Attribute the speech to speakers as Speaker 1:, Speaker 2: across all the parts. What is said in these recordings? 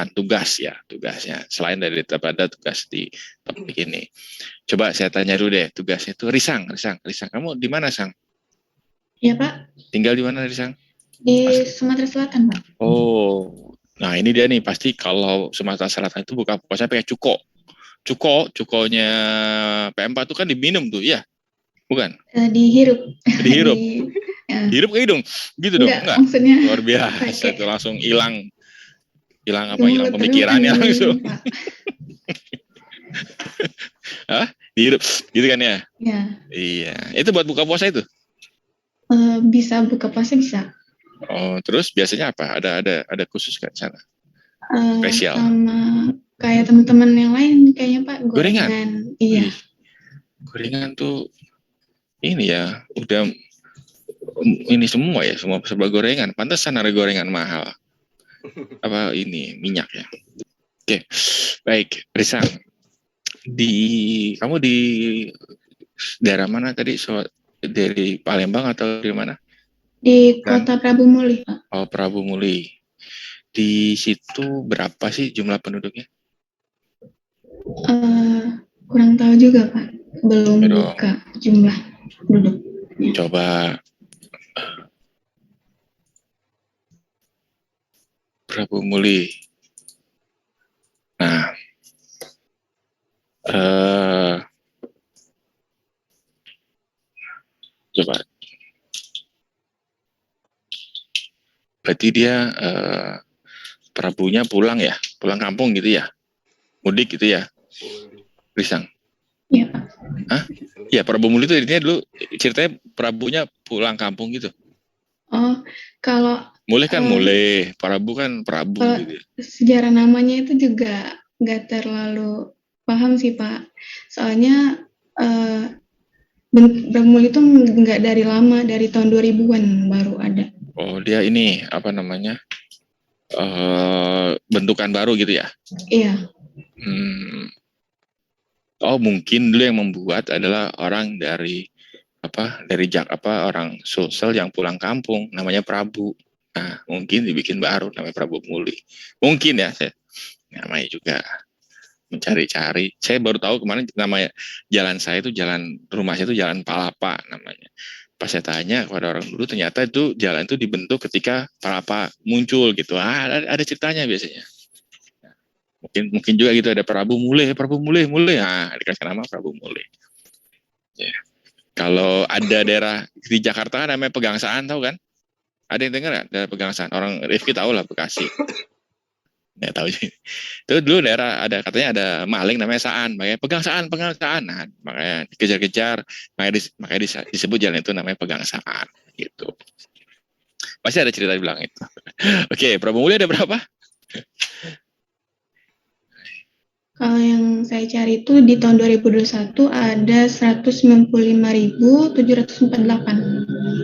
Speaker 1: bukan tugas ya, tugasnya. Selain daripada tugas di topik ini. Coba saya tanya dulu deh, tugasnya itu Risang. Kamu di mana, Sang?
Speaker 2: Ya, Pak.
Speaker 1: Tinggal di mana, Risang?
Speaker 2: Di Sumatera Selatan, Pak.
Speaker 1: Oh, nah ini dia nih, pasti kalau Sumatera Selatan itu buka puasa pakai cuko. Cukonya P4 itu kan diminum tuh, ya? Bukan?
Speaker 2: Dihirup.
Speaker 1: Dihirup.
Speaker 2: Ya.
Speaker 1: Hirup ke hidung, gitu dong?
Speaker 2: Enggak,
Speaker 1: Enggak.
Speaker 2: maksudnya
Speaker 1: Luar biasa,
Speaker 2: pakai
Speaker 1: itu langsung hilang
Speaker 2: ke
Speaker 1: hilang
Speaker 2: mulut, tapi bukan
Speaker 1: pemikirannya langsung.
Speaker 2: diminum, Pak.
Speaker 1: Hah? Dihirup, gitu kan ya?
Speaker 2: Ya.
Speaker 1: Iya, itu buat buka puasa itu?
Speaker 2: Bisa buka puasa bisa.
Speaker 1: Oh, terus biasanya apa? Ada khusus nggak sana? Spesial?
Speaker 2: Sama kayak teman-teman yang lain kayaknya, Pak,
Speaker 1: Gorengan?
Speaker 2: gorengan. Iya.
Speaker 1: Wih, gorengan tuh ini ya, udah ini semua ya, semua serba gorengan. Pantesan ada gorengan mahal. Apa ini minyak ya? Oke, baik, Risang. Kamu di daerah mana tadi? Dari Palembang atau dari mana?
Speaker 2: Di
Speaker 1: Dan
Speaker 2: Kota Prabu Muli, Pak.
Speaker 1: Prabu Muli. Di situ berapa sih jumlah penduduknya?
Speaker 2: Kurang tahu juga, Pak. Belum buka jumlah penduduk.
Speaker 1: Coba Prabu Muli. Nah, coba. Berarti dia Prabunya pulang ya, pulang kampung gitu ya, mudik gitu ya, Risang.
Speaker 2: Iya, Pak.
Speaker 1: Hah? Ya, Prabu Muli itu intinya dulu ceritanya Prabunya pulang kampung gitu.
Speaker 2: Oh, kalau
Speaker 1: Mulai kan mulai, Prabu kan Prabu
Speaker 2: kalau
Speaker 1: gitu.
Speaker 2: sejarah namanya itu juga nggak terlalu paham sih, Pak. Soalnya Prabu Muli itu nggak dari lama, dari tahun 2000-an baru ada.
Speaker 1: Oh, dia ini apa namanya? Bentukan baru gitu ya.
Speaker 2: Iya.
Speaker 1: Oh, mungkin dulu yang membuat adalah orang dari orang Sulsel yang pulang kampung namanya Prabu. Nah, mungkin dibikin baru namanya Prabu Muli. Mungkin ya, namanya juga mencari-cari. Saya baru tahu kemarin namanya jalan rumah saya itu Jalan Palapa namanya. Pas saya tanya kepada orang dulu, ternyata itu jalan itu dibentuk ketika Palapa muncul gitu. Ada ceritanya biasanya. Mungkin juga gitu, ada Prabu Mule. Nah, dikasih nama Prabu Mule. Ya. Kalau ada daerah di Jakarta kan namanya Pegangsaan, tahu kan? Ada yang dengar nggak daerah Pegangsaan? Orang Rifki tahu lah, Bekasi. Nggak tahu sih. Itu dulu daerah katanya ada maling namanya Saan, makanya Pegangsaan. Nah, makanya dikejar-kejar, makanya disebut jalan itu namanya Pegangsaan gitu. Pasti ada cerita di belakang itu. Oke, Prabu Muli ada berapa?
Speaker 2: Kalau yang saya cari itu di tahun 2021 ada 195.748.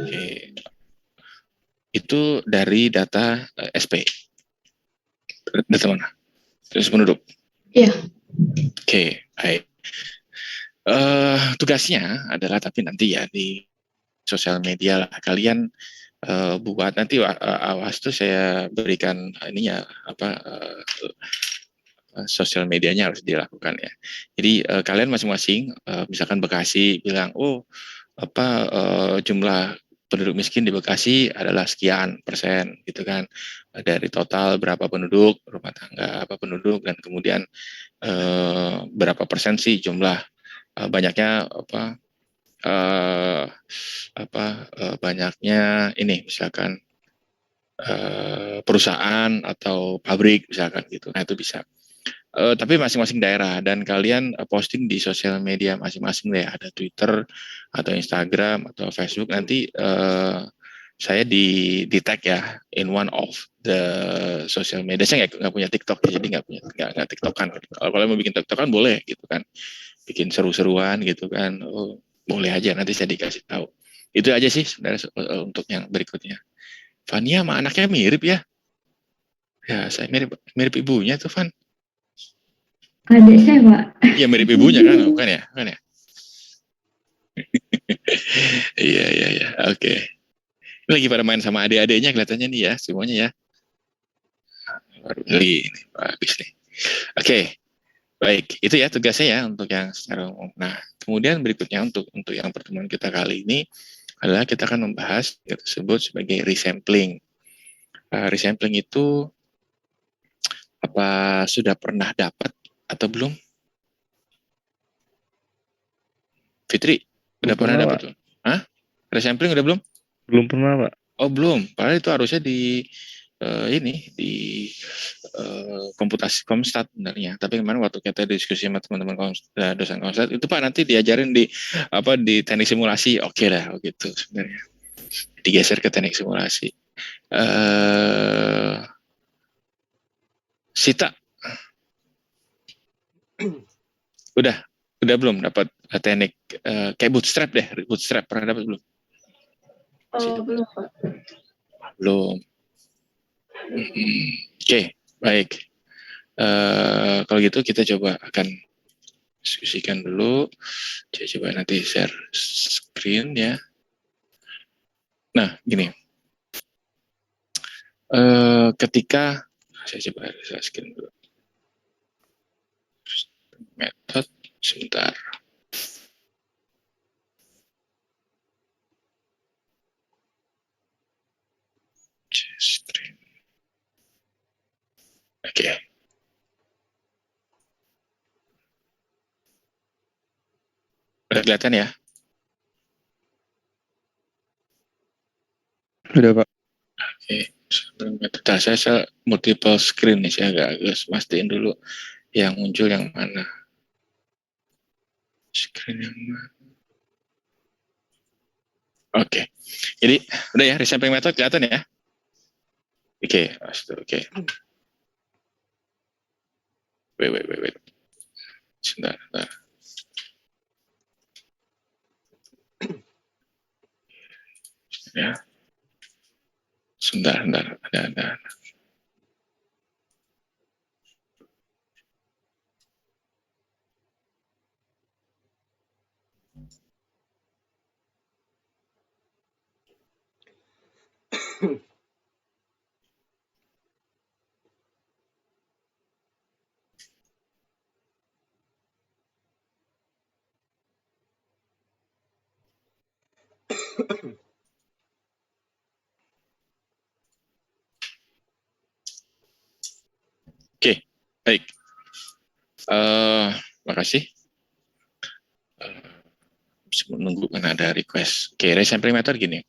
Speaker 1: Oke. Itu dari data SP. Data mana? Terus penduduk.
Speaker 2: Iya.
Speaker 1: Oke, baik. Tugasnya adalah tapi nanti ya di sosial media lah kalian buat nanti awas tuh saya berikan ininya sosial medianya harus dilakukan ya. Jadi kalian masing-masing misalkan Bekasi bilang jumlah penduduk miskin di Bekasi adalah sekian persen gitu kan, dari total berapa penduduk rumah tangga apa penduduk, dan kemudian berapa persen sih jumlah banyaknya banyaknya ini misalkan perusahaan atau pabrik misalkan gitu. Nah itu bisa. Tapi masing-masing daerah, dan kalian posting di sosial media masing-masing deh, ada Twitter atau Instagram atau Facebook. Nanti saya di tag ya in one of the social media. Saya nggak punya TikTok, jadi nggak TikTokan. Kalau mau bikin TikTokan boleh gitu kan, bikin seru-seruan gitu kan. Oh, boleh aja, nanti saya dikasih tahu. Itu aja sih sebenarnya untuk yang berikutnya. Fania sama anaknya mirip ya. Ya, saya mirip ibunya tuh, Van.
Speaker 3: Adik saya, Pak.
Speaker 1: Iya, mirip ibunya kan, bukan ya? Kan ya? Iya. Oke. Lagi pada main sama adik-adiknya kelihatannya nih ya, semuanya ya. Baru beli ini habis nih. Oke, baik. Itu ya tugasnya ya untuk yang secara umum. Nah, kemudian berikutnya untuk yang pertemuan kita kali ini adalah kita akan membahas yang tersebut sebagai resampling. Resampling itu apa sudah pernah dapat atau belum? Fitri, udah pernah
Speaker 4: pernah,
Speaker 1: dapat
Speaker 4: Pak.
Speaker 1: belum? Hah? Resampling udah belum?
Speaker 4: Belum pernah, Pak.
Speaker 1: Oh, belum. Padahal itu harusnya di komputasi Komstat sebenarnya. Tapi kemarin waktu kita diskusi sama teman-teman dosen Komstat itu Pak nanti diajarin di teknik simulasi. Oke lah, gitu sebenarnya. Digeser ke teknik simulasi. Sita, udah belum dapat teknik kayak bootstrap deh, bootstrap pernah dapat belum?
Speaker 2: Belum, Pak.
Speaker 1: Belum. Oke, baik. Kalau gitu kita coba akan diskusikan dulu. Saya coba nanti share screen ya. Nah, gini. Ketika saya coba share screen dulu. Metode sebentar. Share screen. Oke. Udah kelihatan ya?
Speaker 4: Udah, Pak.
Speaker 1: Oke. Metode saya multiple screen nih, saya agak mastiin dulu yang muncul yang mana. Screen yang mana? Oke. Jadi udah ya, resampling method kelihatan ya? Oke. Oke. Wait. Sebentar. Ya. Sebentar. Ada. Oke, baik. Makasih. Menunggu kan ada request. Oke, resampling method gini.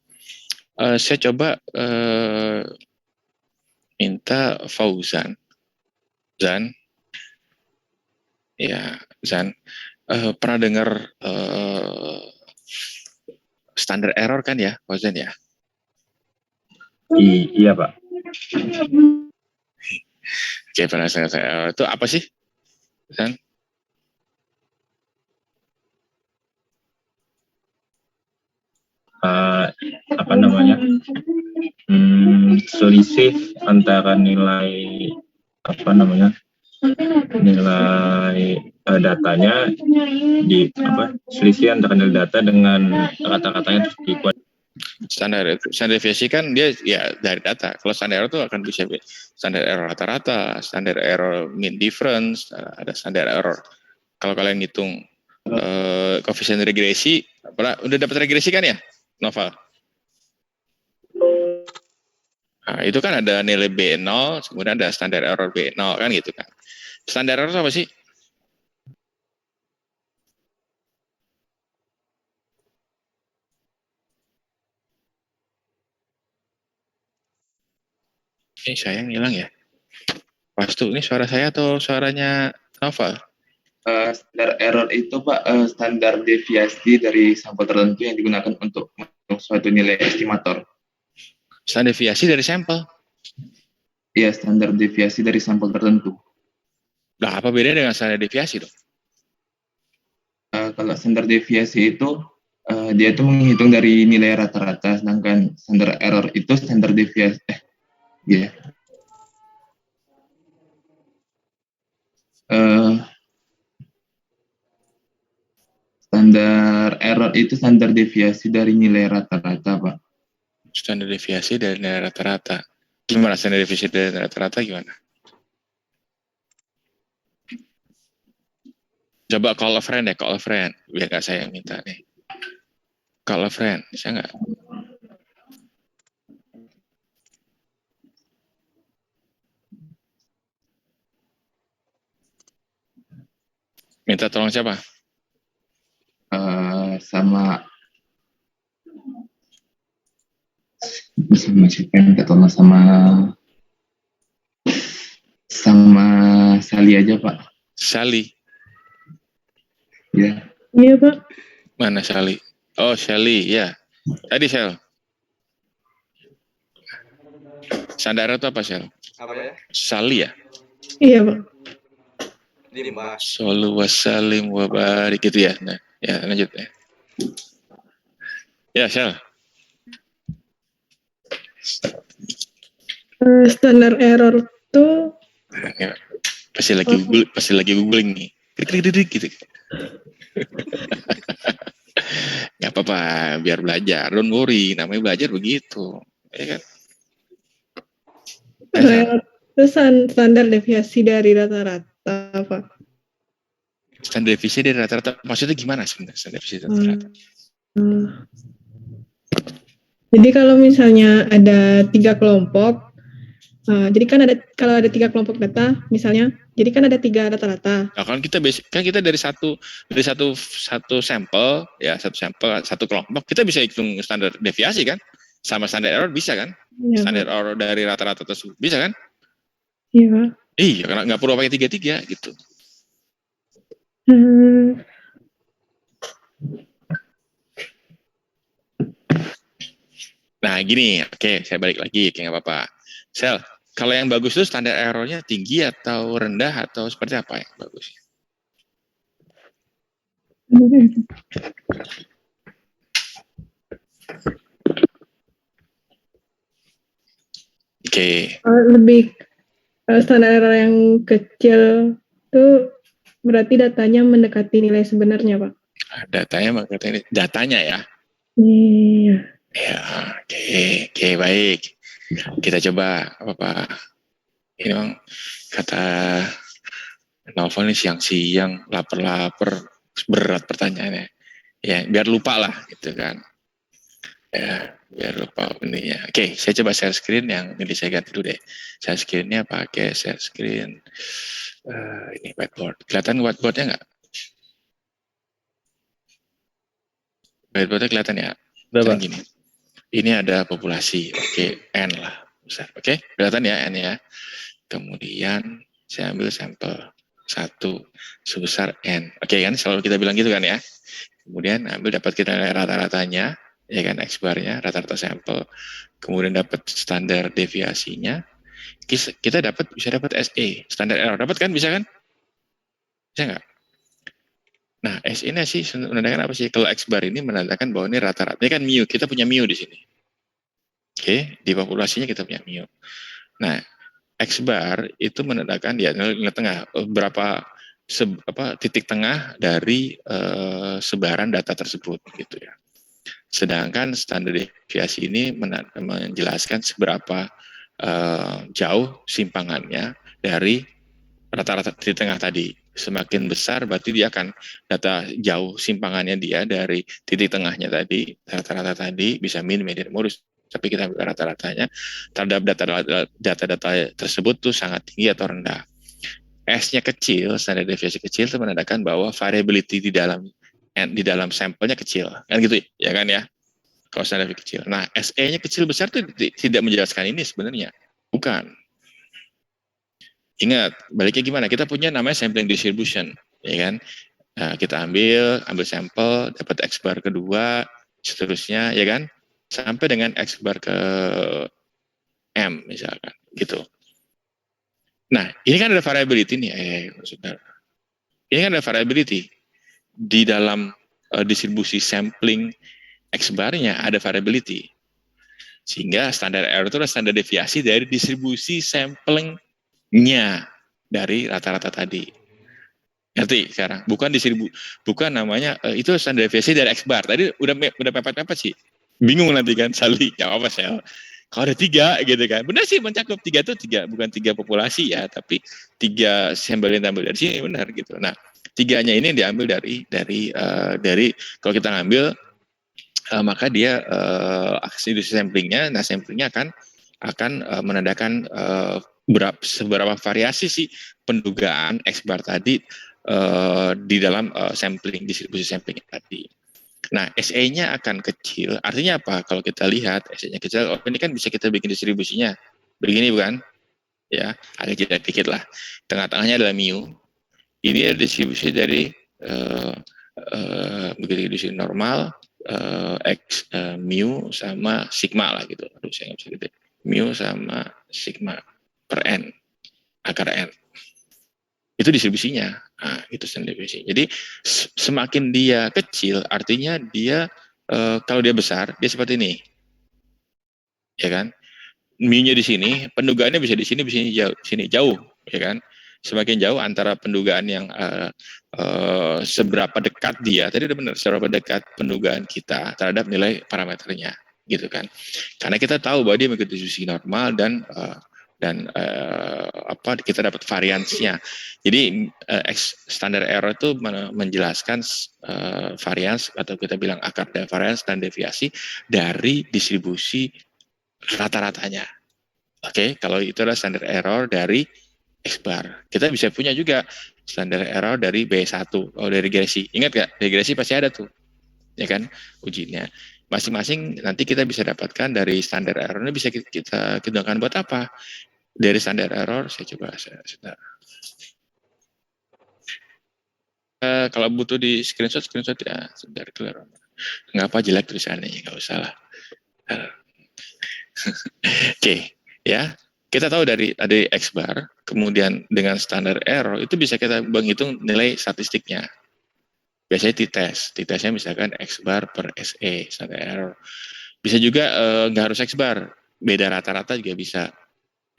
Speaker 1: Saya coba minta Fauzan. Zan, pernah dengar standar error kan ya, Fauzan ya?
Speaker 4: Iya, Pak.
Speaker 1: Oke, pernah standar error itu apa sih, Zan?
Speaker 4: Apa namanya? Selisih antara nilai datanya selisih antara nilai data dengan kata-katanya terus dibuat.
Speaker 1: Standar deviasi kan dia ya dari data. Kalau standar error itu akan bisa standar error rata-rata, standar error mean difference, ada standar error. Kalau kalian hitung koefisien regresi, udah dapat regresi kan ya, Nova? Nah, itu kan ada nilai B0, kemudian ada standar error B0 kan gitu kan. Standar error apa sih? Ini saya yang hilang ya. Pastu, ini suara saya atau suaranya Nova?
Speaker 5: Standar error itu Pak standar deviasi dari sampel tertentu yang digunakan untuk suatu nilai estimator.
Speaker 1: Standar deviasi dari sampel?
Speaker 5: Iya, standar deviasi dari sampel tertentu.
Speaker 1: Nah, apa bedanya dengan standar deviasi dong?
Speaker 5: Kalau standar deviasi itu dia itu menghitung dari nilai rata-rata, sedangkan standar error itu standar deviasi. Standar error itu standar deviasi dari nilai rata-rata, Pak.
Speaker 1: Standar deviasi dari nilai rata-rata. Gimana standar deviasi dari nilai rata-rata gimana? Coba call a friend call a friend. Biar nggak saya yang minta nih. Call a friend, bisa nggak? Minta tolong siapa?
Speaker 5: Sama siapa yang minta tolong sama Sally aja Pak.
Speaker 1: Sally.
Speaker 5: Ya.
Speaker 3: Iya, Pak.
Speaker 1: Mana Sally? Oh, Sally, ya. Tadi Sel. Sandara itu apa Sel?
Speaker 6: Apa ya?
Speaker 1: Sally ya?
Speaker 3: Iya, Pak.
Speaker 6: Lima.
Speaker 1: Sallu wassalim wa barik gitu ya. Nah, ya lanjut ya. Ya, Sel.
Speaker 3: Standar error tuh
Speaker 1: Ya, pasti lagi googling nih. Klik gitu. Gak apa-apa, biar belajar. Don't worry, namanya belajar begitu. Ya kan?
Speaker 3: error itu standar deviasi dari rata-rata, Pak.
Speaker 1: Standar devisi dari rata-rata, maksudnya gimana sebenarnya standar devisi dari rata-rata?
Speaker 3: Jadi kalau misalnya ada 3 kelompok, jadi kan kalau ada 3 kelompok data, misalnya, jadi kan ada 3 rata-rata.
Speaker 1: Nah, kan kita dari satu sampel, ya satu kelompok, kita bisa hitung standar deviasi kan, sama standar error bisa kan,
Speaker 3: Iya,
Speaker 1: standar
Speaker 3: Pak.
Speaker 1: error dari rata-rata tersebut bisa kan?
Speaker 3: Iya, Pak.
Speaker 1: Iya, karena nggak perlu pakai 3 gitu. Nah gini, oke, saya balik lagi, oke nggak apa-apa. Sel, kalau yang bagus itu standar errornya tinggi atau rendah atau seperti apa yang bagus? Oke.
Speaker 3: Lebih standar error yang kecil tuh berarti datanya mendekati nilai sebenarnya, Pak.
Speaker 1: Datanya ya.
Speaker 3: Iya.
Speaker 1: Ya, oke, baik. Kita coba apa? Ini bang kata Novel nih siang-siang, lapar-lapar, berat pertanyaannya. Ya, biar lupa lah, gitu kan. Ya, biar lupa ininya. Oke, saya coba share screen yang ini saya ganti dulu deh. Share screen-nya pakai share screen. Ini whiteboard. Kelihatan whiteboard-nya nggak? Whiteboard-nya kelihatan ya? Misalnya gini. Ini ada populasi, oke, N lah. Besar. Oke, kelihatan ya N ya. Kemudian saya ambil sampel 1 sebesar N. Oke kan, selalu kita bilang gitu kan ya. Kemudian ambil dapat kita nilai rata-ratanya, ya kan, X-bar-nya, rata-rata sampel. Kemudian dapat standar deviasinya. Kita bisa dapat SE, standar error. Dapat kan, bisa kan? Bisa nggak? Nah, SE ini sih menandakan apa sih? Kalau X-bar ini menandakan bahwa ini rata-rata. Ini kan mu, kita punya mu di sini. Oke, di populasinya kita punya mu. Nah, X-bar itu menandakan dia nilai tengah, berapa titik tengah dari sebaran data tersebut gitu ya. Sedangkan standar deviasi ini menjelaskan seberapa jauh simpangannya dari rata-rata titik tengah tadi. Semakin besar berarti dia akan data jauh simpangannya dia dari titik tengahnya tadi, rata-rata tadi bisa min, median, modus. Tapi kita ambil rata-ratanya terhadap data-data tersebut tuh sangat tinggi atau rendah. S-nya kecil, standar deviasi kecil itu menandakan bahwa variability di dalam sampelnya kecil, kan gitu ya kan ya? Kalau standar deviasi kecil. Nah, SE-nya kecil besar itu tidak menjelaskan ini sebenarnya, bukan. Ingat, baliknya gimana? Kita punya namanya sampling distribution, ya kan? Nah, kita ambil sampel, dapat X bar kedua, seterusnya, ya kan? Sampai dengan X bar ke M, misalkan, gitu. Nah, ini kan ada variability nih, saudara. Ini kan ada variability. Di dalam distribusi sampling X bar-nya ada variability. Sehingga standar error itu adalah standar deviasi dari distribusi sampling-nya dari rata-rata tadi. Ngerti sekarang? Bukan namanya itu standar deviasi dari X bar. Tadi udah pepet-pepet sih. Bingung nanti kan Sally, ya apa Sel? Kalau ada 3 gitu kan. Benar sih mencakup 3 bukan 3 populasi ya, tapi 3 sampel yang tampil dari sini benar gitu. Nah, tiganya ini diambil dari kalau kita ngambil maka dia distribusi samplingnya, nah samplingnya akan menandakan seberapa variasi sih pendugaan X bar tadi di dalam sampling distribusi sampling tadi. Nah, SE-nya akan kecil. Artinya apa? Kalau kita lihat SE-nya kecil, ini kan bisa kita bikin distribusinya. Begini bukan? Ya, agak jeda dikit lah. Tengah-tengahnya adalah mu. Ini adalah distribusi dari begitu distribusi normal X mu sama sigma lah gitu. Aduh, saya nggak bisa gitu. Mu sama sigma per n akar n. Itu distribusinya. Nah, itu distribusi. Jadi semakin dia kecil, artinya dia kalau dia besar, dia seperti ini, ya kan? Mu-nya di sini, pendugaannya bisa di sini, bisa sini jauh, ya kan? Semakin jauh antara pendugaan yang seberapa dekat dia, tadi udah benar, seberapa dekat pendugaan kita terhadap nilai parameternya, gitu kan? Karena kita tahu bahwa dia mengikuti distribusi normal dan kita dapat variansnya. Jadi standar error itu menjelaskan varians atau kita bilang akar dari varians dan deviasi dari distribusi rata-ratanya. Oke, kalau itu adalah standar error dari X bar. Kita bisa punya juga standar error dari B1 dari regresi. Ingat gak? Regresi pasti ada tuh, ya kan? Ujinya. Masing-masing nanti kita bisa dapatkan dari standar error ini bisa kita gunakan buat apa? Dari standar error saya coba kalau butuh di screenshot ya sebentar keluar. Nggak apa jelek tulisannya, nggak usah lah. Oke, ya. Kita tahu dari X bar, kemudian dengan standar error itu bisa kita menghitung nilai statistiknya. Biasanya t-testnya misalkan X bar per SE standar error. Bisa juga nggak harus X bar, beda rata-rata juga bisa.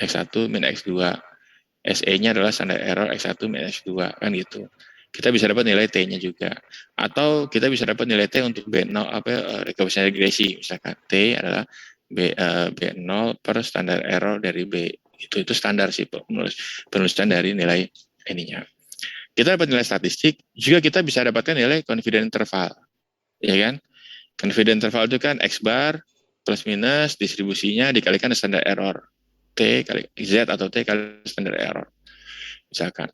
Speaker 1: X1 min X2. SE-nya adalah standar error X1 min X2 kan gitu. Kita bisa dapat nilai T-nya juga. Atau kita bisa dapat nilai T untuk B0 rekombinasi regresi. Misalkan T adalah B0 per standar error dari B. Itu standar sih penulisan dari nilai ininya. Kita dapat nilai statistik, juga kita bisa dapatkan nilai confidence interval. Ya kan? Confidence interval itu kan X bar plus minus distribusinya dikalikan standar error. T kali Z atau T kali standar error. Misalkan.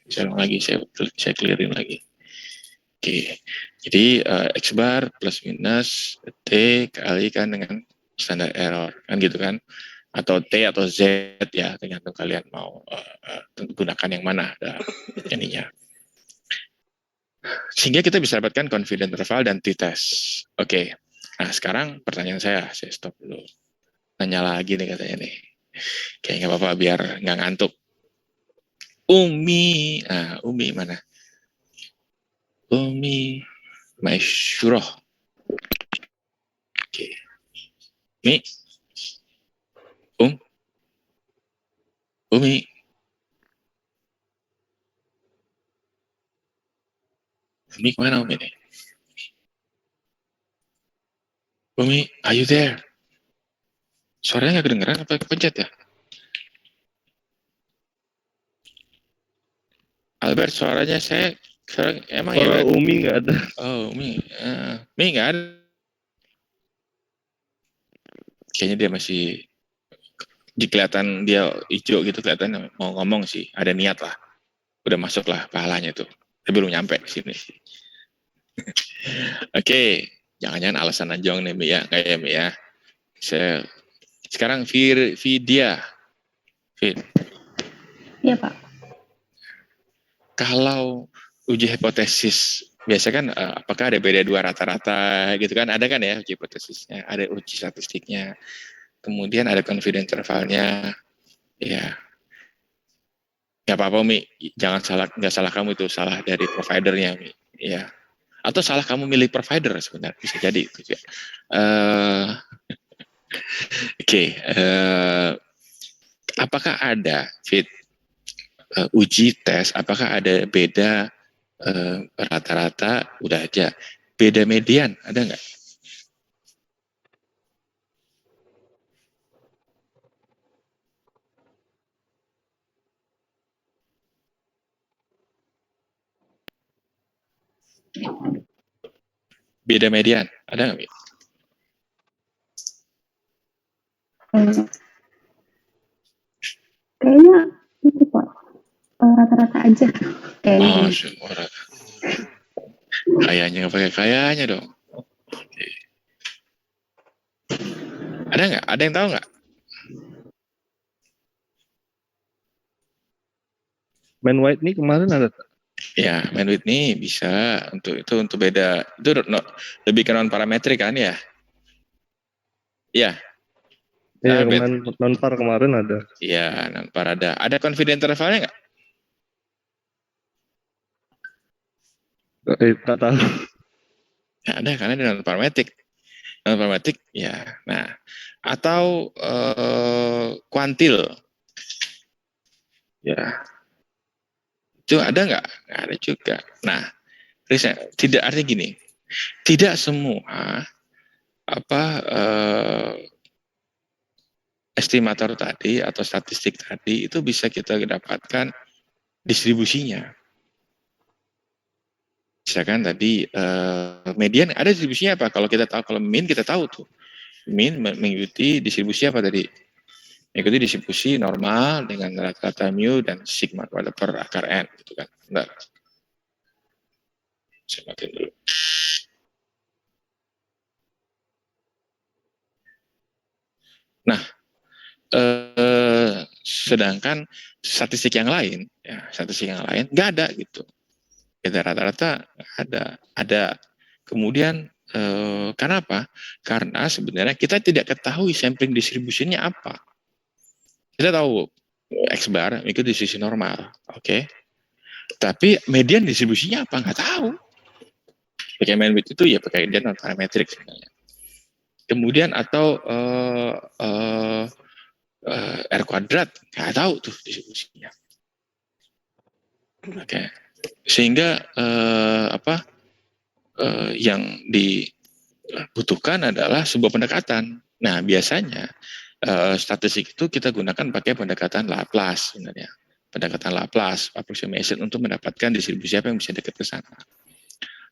Speaker 1: Saya ulang lagi, saya clearin lagi. Oke, jadi X bar plus minus T kalikan dengan standar error, kan gitu kan? Atau T atau Z ya, tergantung kalian mau gunakan yang mana ininya. Sehingga kita bisa dapatkan confidence interval dan t-test. Oke, nah sekarang pertanyaan saya stop dulu. Nanya lagi nih katanya nih. Oke, nggak apa-apa biar nggak ngantuk. Umi mana? Umi Masyuroh. Oke. Mi. Umi. Umi kemana Umi nih? Umi, are you there? Suaranya nggak kedengeran apa kepencet ya? Albert, suaranya saya emang ya.
Speaker 7: Umi nggak ada.
Speaker 1: Oh, Umi. Umi nggak ada. Kayaknya dia masih kelihatan dia hijau gitu, kelihatan mau ngomong sih. Ada niat lah. Udah masuk lah pahalanya tuh. Tapi belum nyampe ke sini sih. Oke, jangan-jangan alasan anjong nih, Mi ya. Kayak Mi ya. Sekarang Vidya.
Speaker 8: Iya, Pak.
Speaker 1: Kalau uji hipotesis, biasa kan apakah ada beda dua rata-rata gitu kan? Ada kan ya uji hipotesisnya, ada uji statistiknya, kemudian ada confidence intervalnya, ya. Nggak apa-apa Mi, nggak salah kamu itu, salah dari providernya Mi, ya. Atau salah kamu milih provider sebenarnya, bisa jadi itu juga. Oke, apakah ada uji tes, apakah ada beda rata-rata udah aja, beda median ada nggak? Beda median, ada nggak? Mit?
Speaker 7: Kayaknya itu Pak, rata-rata aja kayaknya.
Speaker 1: Oh, semua rata. Kayaknya nggak pakai kayaknya dong. Oke. Ada nggak? Ada yang tahu nggak?
Speaker 8: Man Whitney kemarin ada.
Speaker 1: Ya, Man Whitney bisa untuk beda. Itu lebih ke non parametrik kan ya? Iya.
Speaker 8: Iya,
Speaker 1: Bet.
Speaker 8: non-par kemarin ada.
Speaker 1: Iya, non par ada. Ada confidence intervalnya nggak?
Speaker 8: Tak tahu.
Speaker 1: Ya, ada karena ada non parametrik. Non parametrik, ya. Nah, atau kuantil. Ya, itu ada nggak? Nggak ada juga. Nah, tidak artinya gini, tidak semua estimator tadi atau statistik tadi itu bisa kita dapatkan distribusinya. Misalkan tadi median ada distribusinya apa? Kalau kita tahu, kalau mean kita tahu tuh. Mean mengikuti distribusi apa tadi? Mengikuti distribusi normal dengan rata-rata mu dan sigma pada per akar n gitu kan. Bentar. Saya matiin dulu. Nah, sedangkan statistik yang lain nggak ada gitu. Kita rata-rata ada. Kemudian kenapa? Karena sebenarnya kita tidak ketahui sampling distribusinya apa. Kita tahu X bar itu distribusi normal, oke. Tapi median distribusinya apa? Nggak tahu. Pakai man width itu ya pakai dia non parametrik sebenarnya. Kemudian atau R kuadrat, nggak tahu tuh distribusinya. Oke. Sehingga yang dibutuhkan adalah sebuah pendekatan. Nah, biasanya statistik itu kita gunakan pakai pendekatan Laplace sebenarnya. Pendekatan Laplace approximation untuk mendapatkan distribusi apa yang bisa dekat ke sana.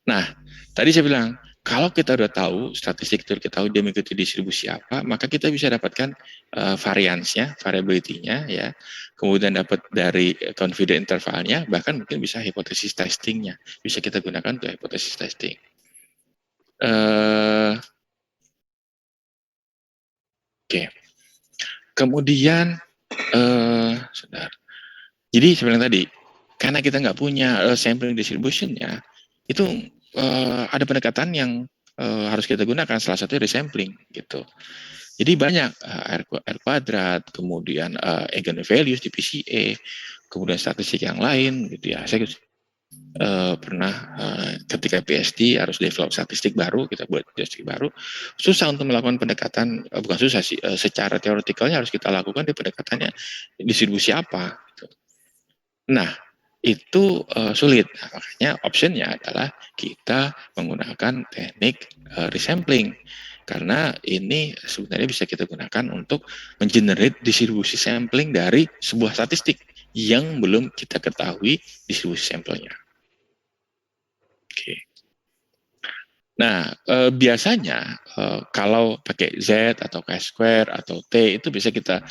Speaker 1: Nah, tadi saya bilang, kalau kita udah tahu statistik itu kita tahu dia mengikuti distribusi apa, maka kita bisa dapatkan variansnya, variability-nya ya. Kemudian dapat dari confidence intervalnya, bahkan mungkin bisa hipotesis testingnya. Bisa kita gunakan untuk hipotesis testing. Oke. Kemudian sebentar. Jadi sebenarnya tadi karena kita nggak punya sampling distribution-nya, itu ada pendekatan yang harus kita gunakan, salah satunya resampling gitu. Jadi banyak R kuadrat, kemudian eigenvalues di PCA, kemudian statistik yang lain gitu ya. Saya pernah ketika PhD harus develop statistik baru, kita buat statistik baru, susah untuk melakukan pendekatan, bukan susah sih, secara teoretikalnya harus kita lakukan di pendekatannya distribusi apa gitu. Nah, itu sulit. Nah, makanya optionnya adalah kita menggunakan teknik resampling. Karena ini sebenarnya bisa kita gunakan untuk mengenerate distribusi sampling dari sebuah statistik yang belum kita ketahui distribusi sampelnya. Oke. Nah, biasanya kalau pakai Z atau chi-square atau T itu bisa kita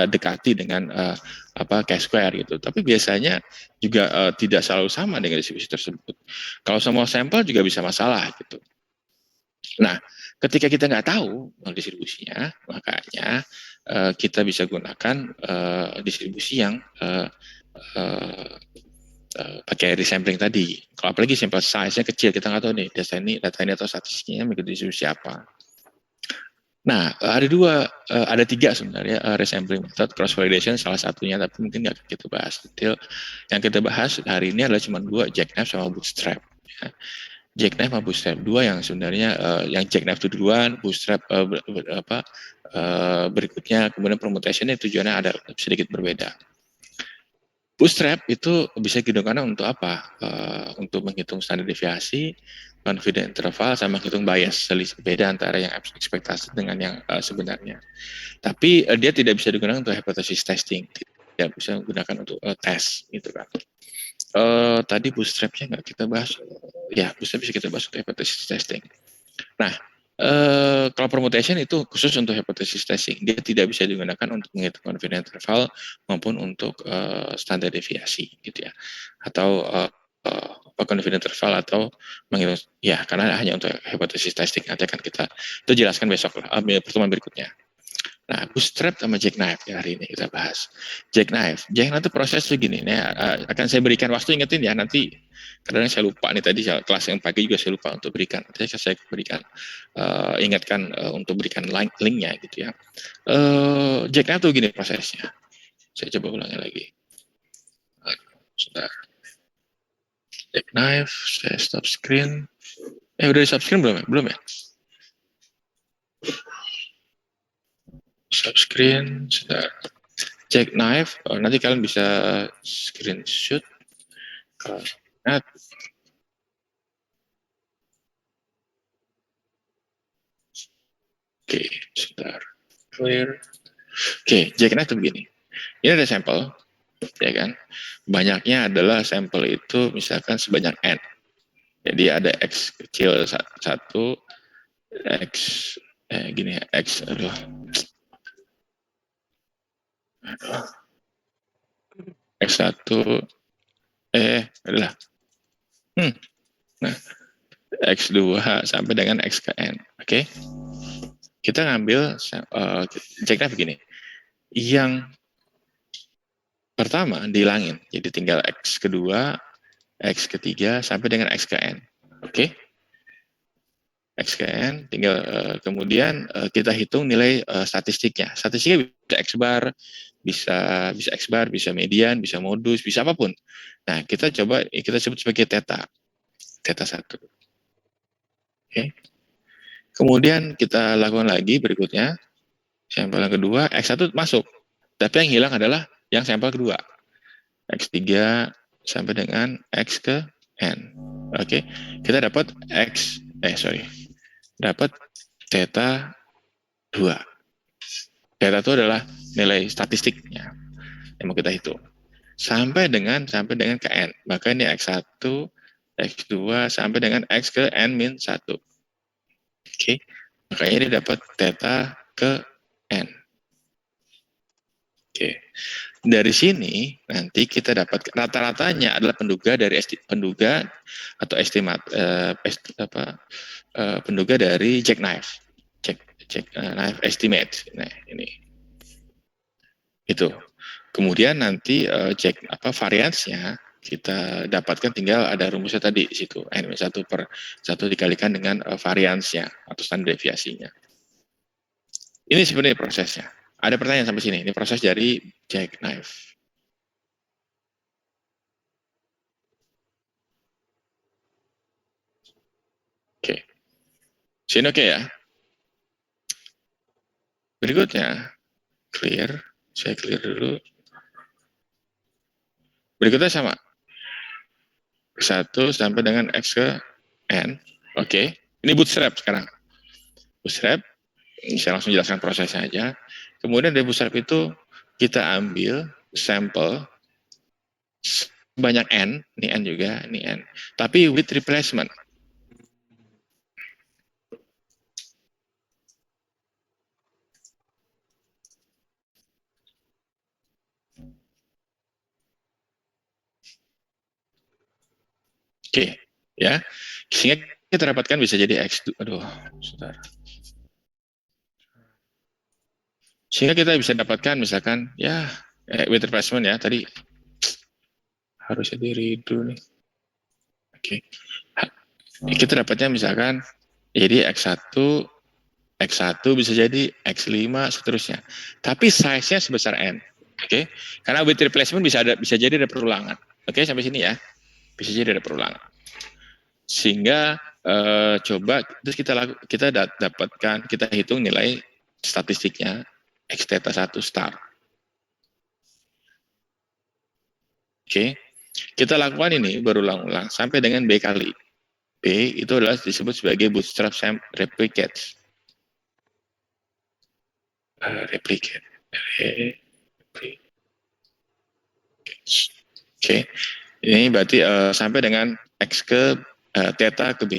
Speaker 1: dekati dengan chi-square gitu. Tapi biasanya juga tidak selalu sama dengan distribusi tersebut. Kalau semua sampel juga bisa masalah gitu. Nah, ketika kita nggak tahu distribusinya, makanya kita bisa gunakan distribusi yang pakai resampling tadi. Kalau apalagi sample size-nya kecil, kita nggak tahu nih data ini atau statistiknya mengikuti distribusi apa. Nah, ada tiga sebenarnya resampling method, cross validation salah satunya, tapi mungkin nggak kita bahas detail. Yang kita bahas hari ini adalah cuma dua, jackknife sama bootstrap. Ya. Jackknife sama bootstrap, dua yang sebenarnya yang jackknife itu duluan, bootstrap berikutnya, kemudian permutation-nya tujuannya ada sedikit berbeda. Bootstrap itu bisa digunakan untuk apa? Untuk menghitung standar deviasi, confidence interval, sama menghitung bias, selisih beda antara yang ekspektasi dengan yang sebenarnya. Tapi dia tidak bisa digunakan untuk hypothesis testing, tidak bisa digunakan untuk tes, gitu kan. Tadi bootstrapnya nggak kita bahas. ya bisa kita bahas untuk hypothesis testing. Nah, kalau permutation itu khusus untuk hypothesis testing, dia tidak bisa digunakan untuk menghitung confidence interval maupun untuk standar deviasi gitu ya, atau confidence interval atau menghitung ya, karena hanya untuk hypothesis testing. Nanti akan kita itu jelaskan besok lah, pertemuan berikutnya. Nah, bootstrap sama jackknife ya hari ini kita bahas. Jackknife itu proses begini. Akan saya berikan waktu, ingetin ya, nanti kadang saya lupa nih, tadi kelas yang pagi juga saya lupa untuk berikan. Nanti saya berikan, ingatkan untuk berikan linknya gitu ya. Jackknife tuh gini prosesnya. Saya coba ulangi lagi. Sebentar. Jackknife, saya stop screen. Udah di stop screen belum ya? Belum ya? Stop screen, sebentar. Jackknife, nanti kalian bisa screenshot. Oke, sebentar. Clear. Oke, jackknife itu begini. Ini ada sampel, ya kan? Banyaknya adalah sampel itu misalkan sebanyak n. Jadi ada x kecil 1, x gini ya, x x1 adalah nah, x2 sampai dengan x ke n. Oke. Kita ngambil jackknife begini. Yang pertama dihilangin, jadi tinggal x kedua, x ketiga sampai dengan x ke n. Oke. X ke n, tinggal kemudian kita hitung nilai statistiknya. Statistiknya bisa x bar, bisa x bar, bisa median, bisa modus, bisa apapun. Nah, kita sebut sebagai theta 1. Oke. Kemudian kita lakukan lagi berikutnya, sampel yang kedua, x1 masuk, tapi yang hilang adalah yang sampel kedua, x3 sampai dengan x ke n. Oke, kita dapat dapat theta 2. Theta itu adalah nilai statistiknya yang mau kita hitung. Sampai dengan ke n. Maka ini x1, x2 sampai dengan x ke n-1. Oke. Makanya ini dapat theta ke n. Oke. Dari sini nanti kita dapat rata-ratanya adalah penduga dari jackknife. Jackknife estimate. Nah, ini. Itu. Kemudian nanti variansnya kita dapatkan, tinggal ada rumusnya tadi di situ, n-1 per 1 dikalikan dengan variansnya atau standar deviasinya. Ini sebenarnya prosesnya. Ada pertanyaan sampai sini? Ini proses dari jackknife. Oke. Sini oke ya? Berikutnya, clear. Saya clear dulu. Berikutnya sama. 1 sampai dengan x ke n. Oke. Ini bootstrap sekarang. Bootstrap. Saya langsung jelaskan prosesnya aja. Kemudian dari bootstrap itu kita ambil sampel banyak n, ini n juga, ini n. Tapi with replacement. Oke, ya. Sehingga kita dapatkan bisa jadi x2. Aduh, sebentar. Sehingga kita bisa dapatkan misalkan ya with replacement ya, tadi harusnya di redo nih. Oke. Kita dapatnya misalkan jadi x1 bisa jadi x5 seterusnya. Tapi size-nya sebesar n. Oke. Karena with replacement bisa jadi ada perulangan. Oke, sampai sini ya. Bisa jadi ada perulangan. Sehingga coba terus kita dapatkan, kita hitung nilai statistiknya x theta 1 star. Oke. Kita lakukan ini berulang-ulang sampai dengan B kali. B itu adalah disebut sebagai bootstrap replicates. Replicate. Oke. Ini berarti sampai dengan x ke theta ke B.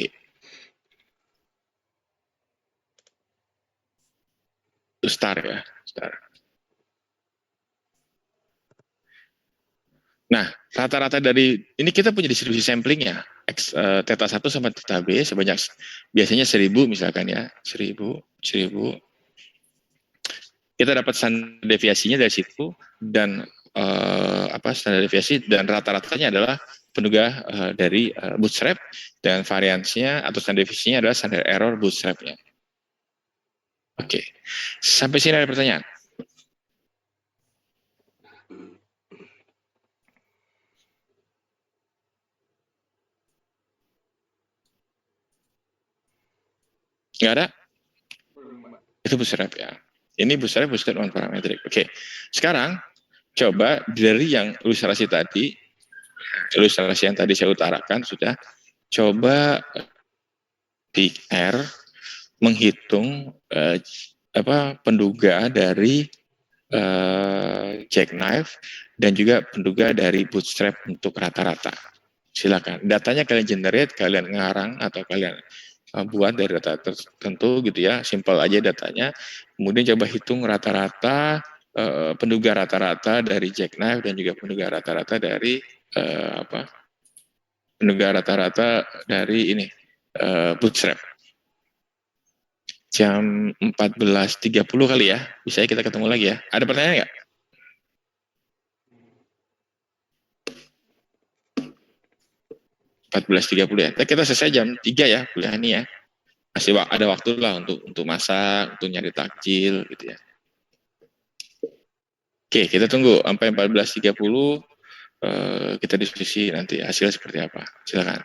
Speaker 1: Itu star ya, star. Nah, rata-rata dari ini kita punya distribusi samplingnya, theta 1 sama theta B sebanyak biasanya 1000 misalkan ya, 1000. Kita dapat standar deviasinya dari situ dan standar deviasi dan rata-ratanya adalah penduga dari bootstrap dan variansinya atau standar deviasinya adalah standar error bootstrapnya. Oke, sampai sini ada pertanyaan? Nggak ada? Itu bootstrap ya. Ini bootstrap non parametric. Oke, sekarang coba dari yang ilustrasi tadi, ilustrasi yang tadi saya utarakan sudah, coba di R menghitung penduga dari jackknife dan juga penduga dari bootstrap untuk rata-rata. Silakan. Datanya kalian generate, kalian ngarang atau kalian buat dari data tertentu gitu ya, simple aja datanya. Kemudian coba hitung rata-rata penduga rata-rata dari jackknife dan juga penduga rata-rata dari penduga rata-rata dari ini bootstrap. Jam 14.30 kali ya, bisa kita ketemu lagi ya. Ada pertanyaan nggak? .30 ya. Kita selesai jam 3 ya kuliah ini ya. Masih ada waktu lah untuk masak, untuk nyari takjil gitu ya. Oke, kita tunggu sampai 14.30 kita diskusi nanti hasil seperti apa. Silakan.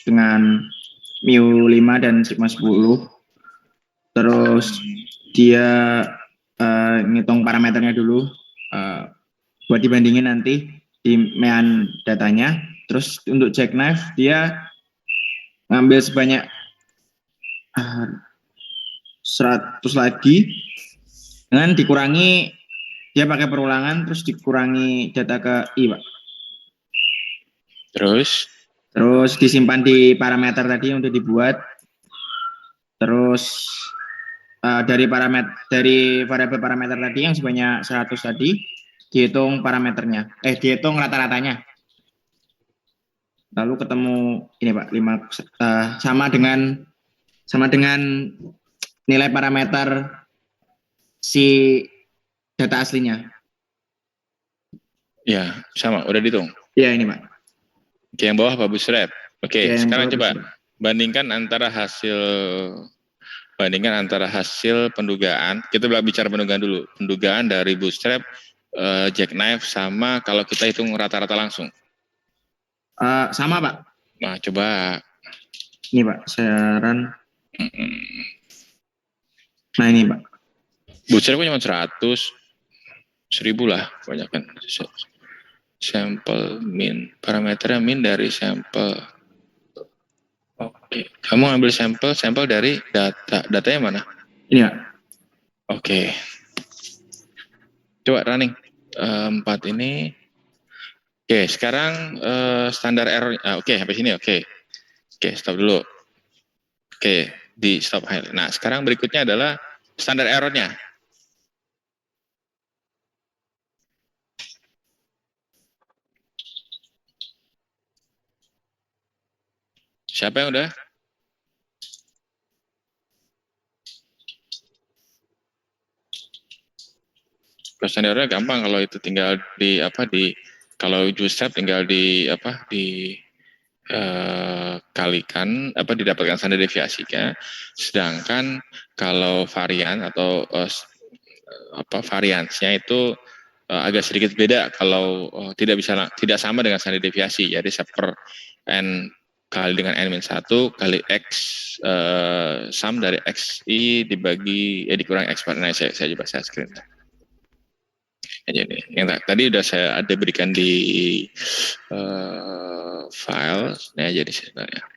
Speaker 9: Dengan mu 5 dan sigma 10. Terus dia ngitung parameternya dulu buat dibandingin nanti di mean datanya. Terus untuk jackknife dia ngambil sebanyak 100 lagi dengan dikurangi, dia pakai perulangan terus dikurangi data ke I, Pak. Terus disimpan di parameter tadi untuk dibuat. Terus dari variabel parameter tadi yang sebanyak 100 tadi dihitung parameternya, dihitung rata-ratanya. Lalu ketemu ini Pak, 5 sama dengan nilai parameter si data aslinya.
Speaker 1: Ya, sama, udah dihitung.
Speaker 9: Ya, ini Pak.
Speaker 1: Oke, yang bawah Pak Bootstrap. Oke,
Speaker 9: Ya,
Speaker 1: sekarang coba bandingkan antara hasil pendugaan. Kita bicara pendugaan dulu. Pendugaan dari Bootstrap, jackknife sama kalau kita hitung rata-rata langsung.
Speaker 9: Sama Pak.
Speaker 1: Nah, coba.
Speaker 9: Ini Pak, saya run. Nah ini Pak.
Speaker 1: Bootstrap cuma 100, 1000 lah, banyak kan. Sampel min, parameternya min dari sampel. Oke, kamu ambil sampel dari datanya mana?
Speaker 9: Ini Pak.
Speaker 1: Oke. Coba running 4 ini. Oke, sekarang standar error. Oke, sampai sini oke. Oke, stop dulu. Oke, di stop highlight. Nah, sekarang berikutnya adalah standar errornya. Siapa yang udah? Standar errornya gampang kalau itu tinggal kalau bootstrap tinggal kalikan didapatkan standar deviasinya. Sedangkan kalau varian atau variansnya itu agak sedikit beda kalau tidak sama dengan standar deviasi. Jadi per n kali dengan n-1 kali x sum dari xi dikurangi x per. Nah, saya coba share screen. Jadi yang tadi udah saya ada berikan di file. Nah, jadi sebenarnya.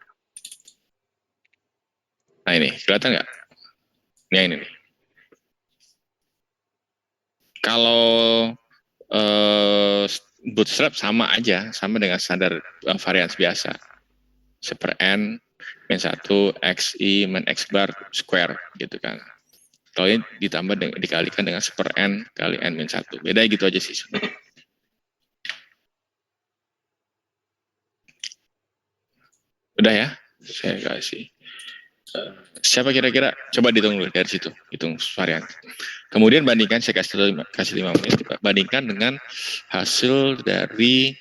Speaker 1: Nah, ini kelihatan nggak? Ini nih. Kalau bootstrap sama aja, sama dengan standar varians biasa. Seper n min 1 xi min x bar square gitu kan. Kalau ini ditambah dikalikan dengan seper n kali n min 1. Beda gitu aja sih. Udah ya, saya kasih. Siapa kira-kira? Coba dihitung dulu dari situ, hitung varian. Kemudian bandingkan, saya kasih 5 menit, bandingkan dengan hasil dari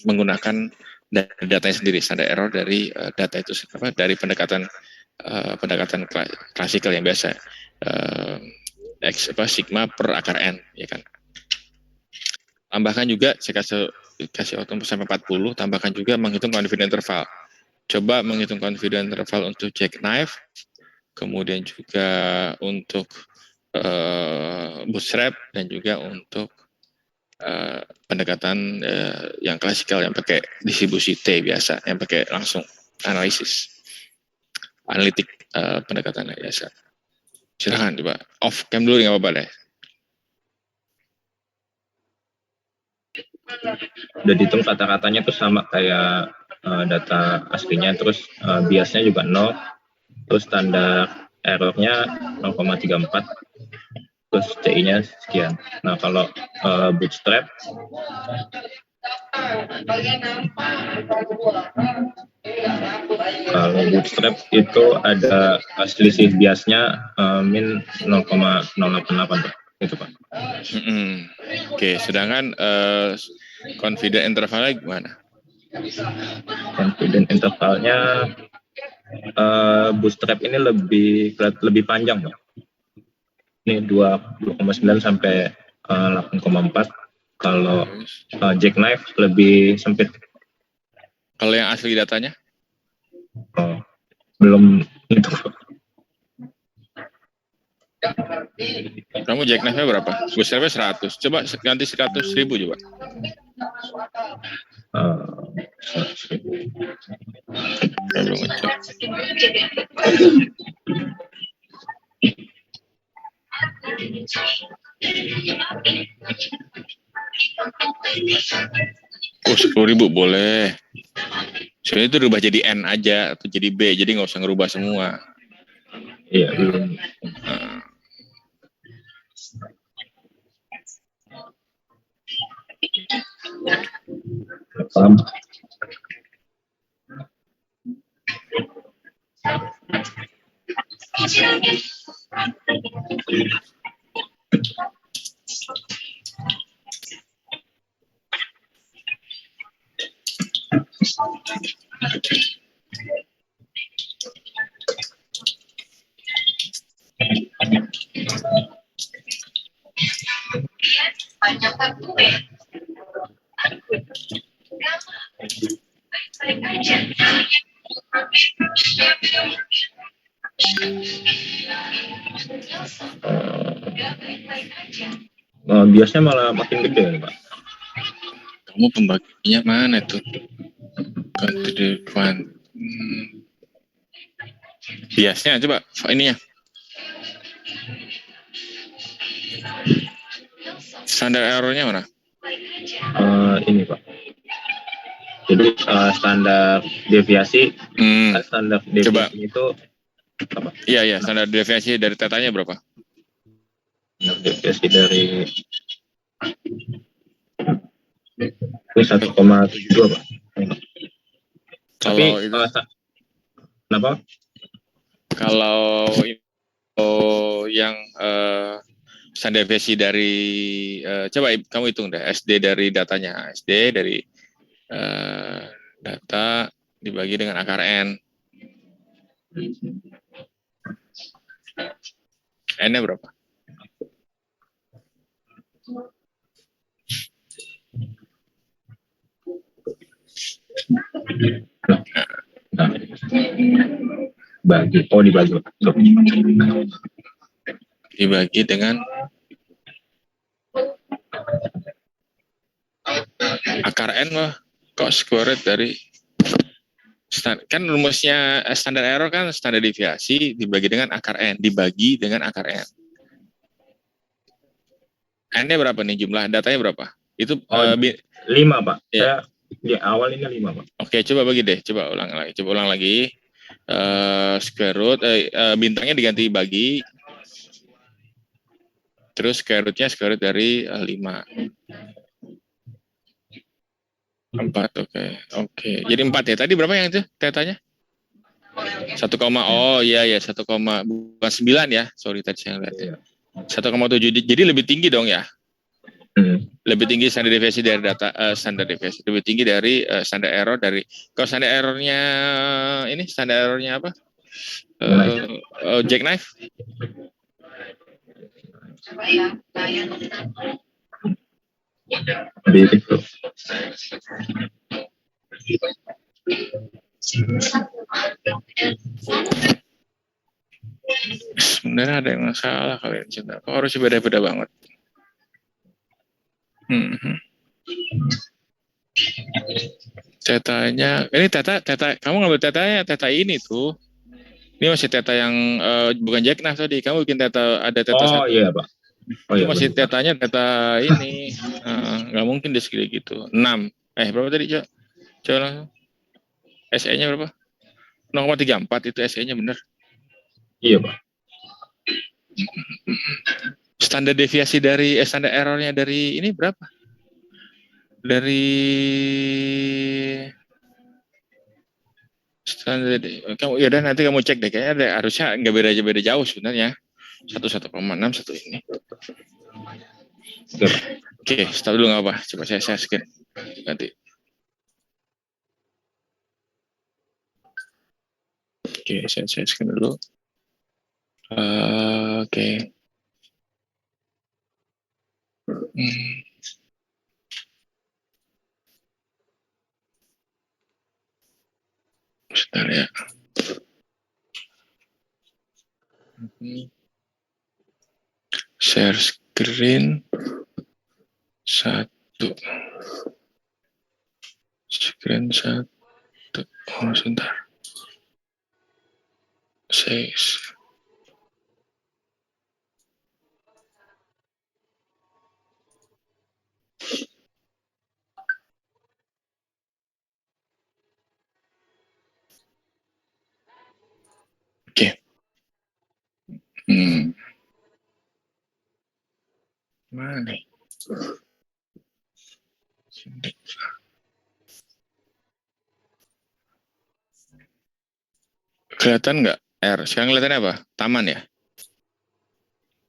Speaker 1: menggunakan datanya sendiri, standar error dari data itu, dari pendekatan klasikal yang biasa, sigma per akar n, ya kan. Tambahkan juga, saya kasih waktu sampai 40, tambahkan juga menghitung confidence interval. Coba menghitung confidence interval untuk jackknife, kemudian juga untuk bootstrap, dan juga untuk pendekatan yang klasikal yang pakai distribusi T biasa, yang pakai langsung analitik pendekatan biasa. Silakan coba off cam dulu, nggak apa-apa deh.
Speaker 4: Udah dihitung kata-katanya tuh sama kayak data aslinya, terus biasnya juga 0, terus standar errornya 0,34, terus CI-nya sekian. Nah kalau bootstrap itu ada selisih biasnya min 0,088 gitu Pak.
Speaker 1: Oke, sedangkan confidence intervalnya gimana?
Speaker 4: Confidence intervalnya bootstrap ini lebih panjang Pak. Ini 2,9 sampai 8,4. Kalau jackknife lebih sempit.
Speaker 1: Kalau yang asli datanya?
Speaker 4: Belum itu.
Speaker 1: Kamu jackknife-nya berapa? Bootstrap-nya 100. Coba ganti 100.000 coba. Belum ngecek. Oh, 10.000 boleh. Sebenarnya itu rubah jadi N aja atau jadi B, jadi nggak usah ngerubah semua.
Speaker 4: Iya, belum. Paham. Biasanya malah makin gede nih Pak.
Speaker 1: Kamu pembaginya mana tuh? Biasanya coba ininya. Standar errornya mana?
Speaker 4: Ini Pak. Jadi standar deviasi, standar deviasi coba. Itu apa?
Speaker 1: Iya, standar deviasi dari tetanya berapa?
Speaker 4: Standar deviasi dari ini 1,72 Pak.
Speaker 1: Kalau
Speaker 4: tapi
Speaker 1: itu,
Speaker 4: kenapa?
Speaker 1: Kalau yang standar deviasi dari coba kamu hitung deh, SD dari datanya, SD dari data dibagi dengan akar N. N-nya berapa? Dibagi dengan akar N mah kok square root dari Kan rumusnya standar error kan standar deviasi dibagi dengan akar N, dibagi dengan akar N. N-nya berapa nih jumlah datanya berapa? Itu
Speaker 4: 5 Pak.
Speaker 1: Ya.
Speaker 4: Saya di awal ini 5 Pak.
Speaker 1: Oke, coba bagi deh, coba ulang lagi. Square root, bintangnya diganti bagi, terus square root-nya square root dari 5. 4, oke. Jadi 4 ya. Tadi berapa yang itu tetanya? 1, oh iya 1, bukan 9 ya. Sorry tadi saya lihat. 1,7. Jadi lebih tinggi dong ya. Lebih tinggi standar deviasi dari data standar deviasi, lebih tinggi dari standar error dari. Kalau standar errornya ini standar errornya apa? Jackknife. Sebenarnya ada yang masalah kalian cinta. Kok harus beda-beda banget? Tetanya, ini teta, kamu ngambil tetanya, teta ini tuh. Ini masih teta yang bukan jackknife tadi. Kamu bikin teta, ada teta
Speaker 4: Oh iya Pak. Oh,
Speaker 1: itu
Speaker 4: iya,
Speaker 1: masih
Speaker 4: benar.
Speaker 1: tetanya teta ini. Nggak mungkin dia segini gitu. 6. Berapa tadi, Cok? Coba langsung. SE-nya berapa? 0,34 itu SE-nya benar.
Speaker 4: Iya Pak.
Speaker 1: Standar deviasi dari standar errornya dari ini berapa? Dari standar kamu ya, dan nanti kamu cek deh, kayaknya harusnya nggak beda jauh sebenarnya. 1,6 satu ini. Oke, stop dulu nggak apa. Coba saya scan nanti. Oke, saya scan dulu. Oke. Sebentar ya. Share screen 1. Screen 1. Oh, sebentar. 6. Oke. Mana nih? Kelihatan nggak R? Sekarang kelihatannya apa? Taman ya?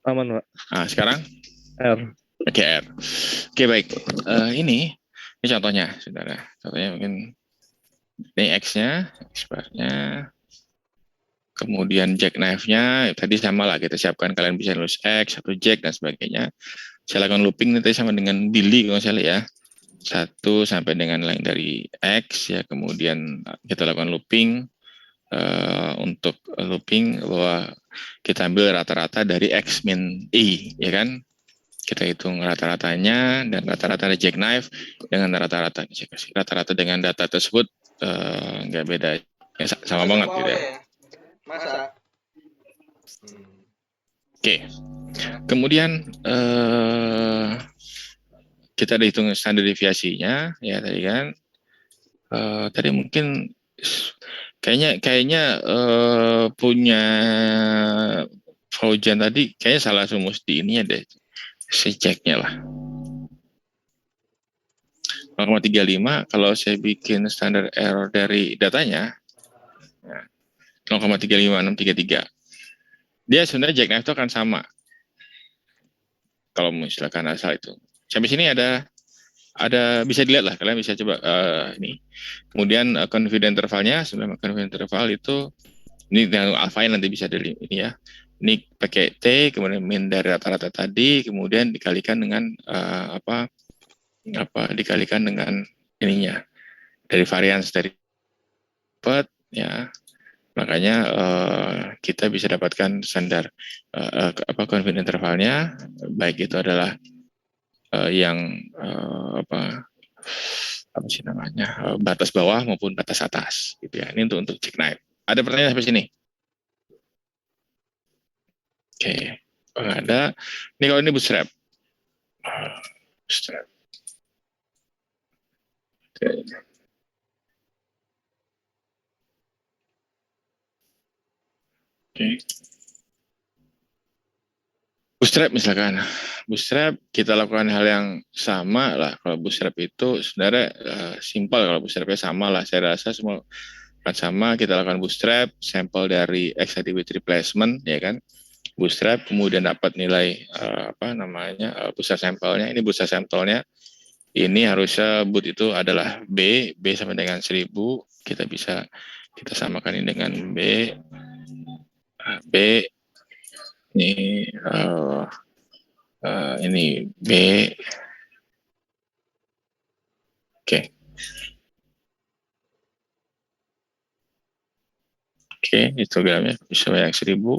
Speaker 8: Taman, Pak.
Speaker 1: Sekarang?
Speaker 8: R.
Speaker 1: Oke, R. Oke, baik. Ini contohnya, saudara. Contohnya mungkin ini X-nya, X-bar-nya. Kemudian jackknife-nya, tadi sama lah, kita siapkan kalian bisa nulis X, 1 jack, dan sebagainya. Saya lakukan looping nanti sama dengan Billy, kalau saya lihat ya. 1 sampai dengan lain dari X, ya. Kemudian kita lakukan looping, untuk looping bahwa kita ambil rata-rata dari X min I, ya kan? Kita hitung rata-ratanya, dan rata-rata dari jackknife dengan rata-rata dengan data tersebut nggak beda, ya, sama banget gitu ya.
Speaker 6: Masa?
Speaker 1: Oke. Kemudian kita hitung standar deviasinya, ya tadi kan. Tadi mungkin kayaknya punya Faujan tadi kayaknya salah rumus di ini deh. Si ceknya lah. 0,35 kalau saya bikin standar error dari datanya, 0,35633. Dia sebenarnya jackknife itu akan sama. Kalau misalkan asal itu. Sampai sini ada bisa dilihat lah, kalian bisa coba ini. Kemudian confidence intervalnya, sebenarnya confidence interval itu ini dengan alpha nanti bisa dari ini ya. Ini pakai T, kemudian min dari rata-rata tadi, kemudian dikalikan dengan dikalikan dengan ininya dari varians dari ya. Makanya kita bisa dapatkan standar confidence intervalnya, baik itu adalah yang apa sih namanya, batas bawah maupun batas atas gitu ya. Ini untuk jackknife. Ada pertanyaan sampai sini? Oke, nggak ada. Ini kalau ini bootstrap. Bootstrap. Oke. Oke. Bootstrap misalkan, bootstrap kita lakukan hal yang sama lah. Kalau bootstrap itu sebenarnya simpel, kalau bootstrapnya sama lah. Saya rasa semua akan sama. Kita lakukan bootstrap, sampel dari excited with replacement, ya kan? Bootstrap, kemudian dapat nilai bootstrap sampelnya. Ini bootstrap sampelnya. Ini harusnya boot itu adalah B sama dengan 1000. Kita samakan ini dengan B. Ini B. Oke. Oke, histogramnya bisa yang 1000.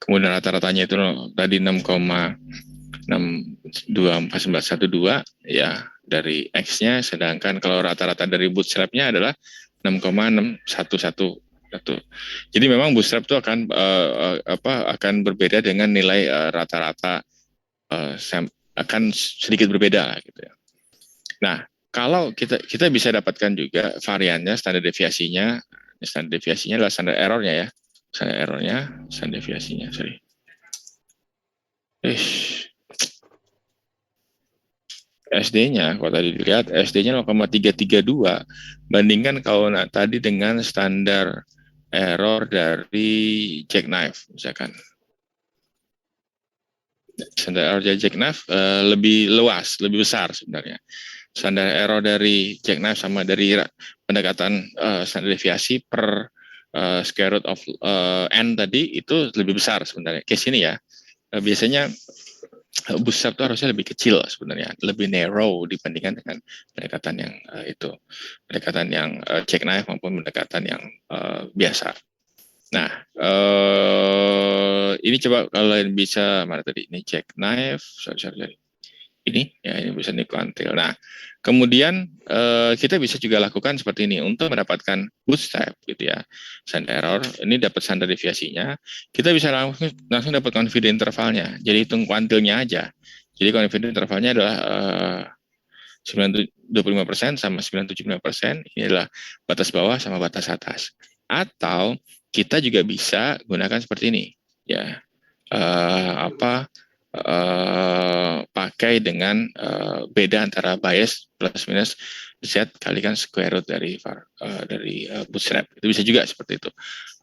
Speaker 1: Kemudian rata-ratanya itu tadi 6,62412 ya dari X-nya, sedangkan kalau rata-rata dari bootstrap-nya adalah 6,611. Jadi memang bootstrap itu akan berbeda dengan nilai rata-rata, akan sedikit berbeda gitu ya. Nah, kalau kita bisa dapatkan juga variannya, standar deviasinya. Standar deviasinya adalah standar errornya ya. Standar deviasinya, sorry. SD-nya, kalau tadi dilihat, SD-nya 0,332, bandingkan kalau tadi dengan standar error dari jackknife, misalkan. Standar error dari jackknife lebih luas, lebih besar sebenarnya. Standar error dari jackknife sama dari pendekatan standar deviasi per square root of n tadi itu lebih besar sebenarnya. Case ini ya, biasanya bootstrap itu harusnya lebih kecil sebenarnya, lebih narrow dibandingkan dengan pendekatan yang pendekatan yang jackknife maupun pendekatan yang biasa. Nah, ini coba kalian bisa, mana tadi, ini jackknife, sorry. Ini bisa dikuantil. Nah, kemudian kita bisa juga lakukan seperti ini untuk mendapatkan bootstrap gitu ya. Standar error, ini dapat standar deviasinya, kita bisa langsung dapat confidence intervalnya. Jadi hitung kuantilnya aja. Jadi confidence intervalnya adalah 25% sama 975%, ini adalah batas bawah sama batas atas. Atau kita juga bisa gunakan seperti ini ya. Pakai dengan beda antara bias plus minus Z kalikan square root dari bootstrap. Itu bisa juga seperti itu.